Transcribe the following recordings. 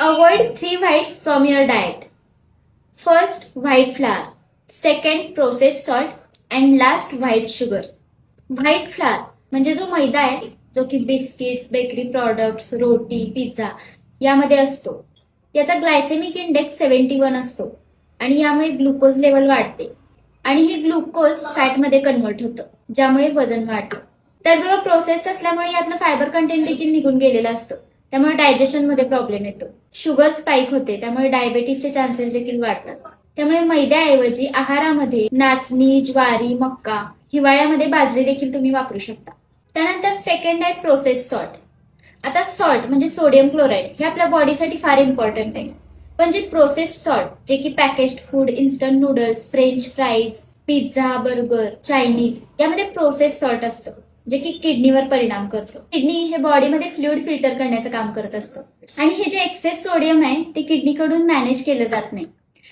Avoid 3 whites from your diet. First, white flour. Second, processed salt. And last, white sugar. White flower म्हणजे जो मैदा आहे, जो की biscuits, bakery products, रोटी, pizza यामध्ये असतो. याचा ग्लायसेमिक इंडेक्स 71 असतो आणि यामुळे ग्लुकोज लेवल वाढते आणि हे ग्लुकोज फॅटमध्ये कन्वर्ट होतं, ज्यामुळे वजन वाढतं. त्याचबरोबर प्रोसेस्ड असल्यामुळे यातलं फायबर कंटेंट देखील निघून गेलेलं असतं, त्यामुळे डायजेशन मध्ये प्रॉब्लेम येतो. शुगर स्पाइक होते, त्यामुळे डायबेटीसचे चान्सेस देखील वाढतात. त्यामुळे मैद्याऐवजी आहारामध्ये नाचणी, ज्वारी, मक्का, हिवाळ्यामध्ये बाजरी देखील तुम्ही वापरू शकता. त्यानंतर सेकंड आहे प्रोसेस सॉल्ट. आता सॉल्ट म्हणजे सोडियम क्लोराईड हे आपल्या बॉडीसाठी फार इम्पॉर्टंट आहे. पण जे प्रोसेस्ड सॉल्ट, जे की packaged food, instant noodles, French fries, pizza, burger, Chinese यामध्ये प्रोसेस सॉल्ट असतं, जे की किडनीवर परिणाम करतो. किडनी हे बॉडीमध्ये फ्लुइड फिल्टर करण्याचं काम करत असतं आणि हे जे एक्सेस सोडियम आहे ते किडनीकडून मॅनेज केलं जात नाही,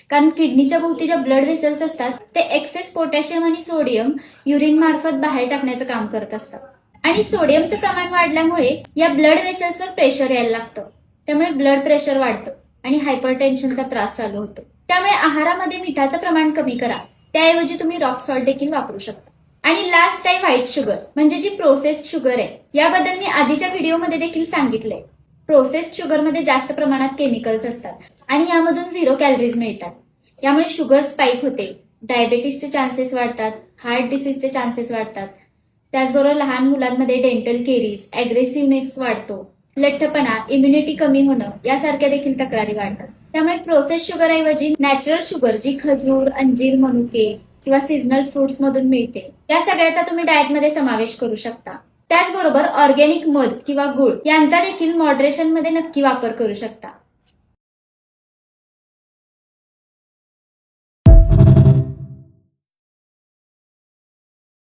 कारण किडनीच्या भोवती ज्या ब्लड व्हेसल्स असतात ते एक्सेस पोटॅशियम आणि सोडियम युरिन मार्फत बाहेर टाकण्याचं काम करत असतात. आणि सोडियमचं प्रमाण वाढल्यामुळे या ब्लड व्हेसल्सवर प्रेशर यायला लागतं, त्यामुळे ब्लड प्रेशर वाढतं आणि हायपरटेन्शनचा त्रास चालू होतो. त्यामुळे आहारामध्ये मिठाचं प्रमाण कमी करा, त्याऐवजी तुम्ही रॉक सॉल्ट देखील वापरू शकता. आणि लास्ट आहे व्हाईट शुगर म्हणजे जी प्रोसेस्ड शुगर आहे. याबद्दल मी आधीच्या व्हिडिओमध्ये देखील सांगितलंय. प्रोसेस्ड शुगरमध्ये जास्त प्रमाणात केमिकल्स असतात आणि यामधून 0 कॅलरीज मिळतात. यामुळे शुगर स्पाइक होते, डायबेटीसचे चान्सेस वाढतात, हार्ट डिसीजचे चान्सेस वाढतात. त्याचबरोबर लहान मुलांमध्ये डेंटल केरीज, अग्रेसिव्हनेस वाढतो, लठ्ठपणा, इम्युनिटी कमी होणं यासारख्या देखील तक्रारी वाढतात. त्यामुळे प्रोसेस शुगर ऐवजी नॅचरल शुगर, जी खजूर, अंजीर, मनुके किंवा सीझनल फ्रुट्स मधून मिळते, त्या सगळ्याचा तुम्ही डाएटमध्ये समावेश करू शकता. त्याचबरोबर ऑर्गॅनिक मध किंवा गुळ यांचा देखील मॉडरेशन मध्ये नक्की वापर करू शकता.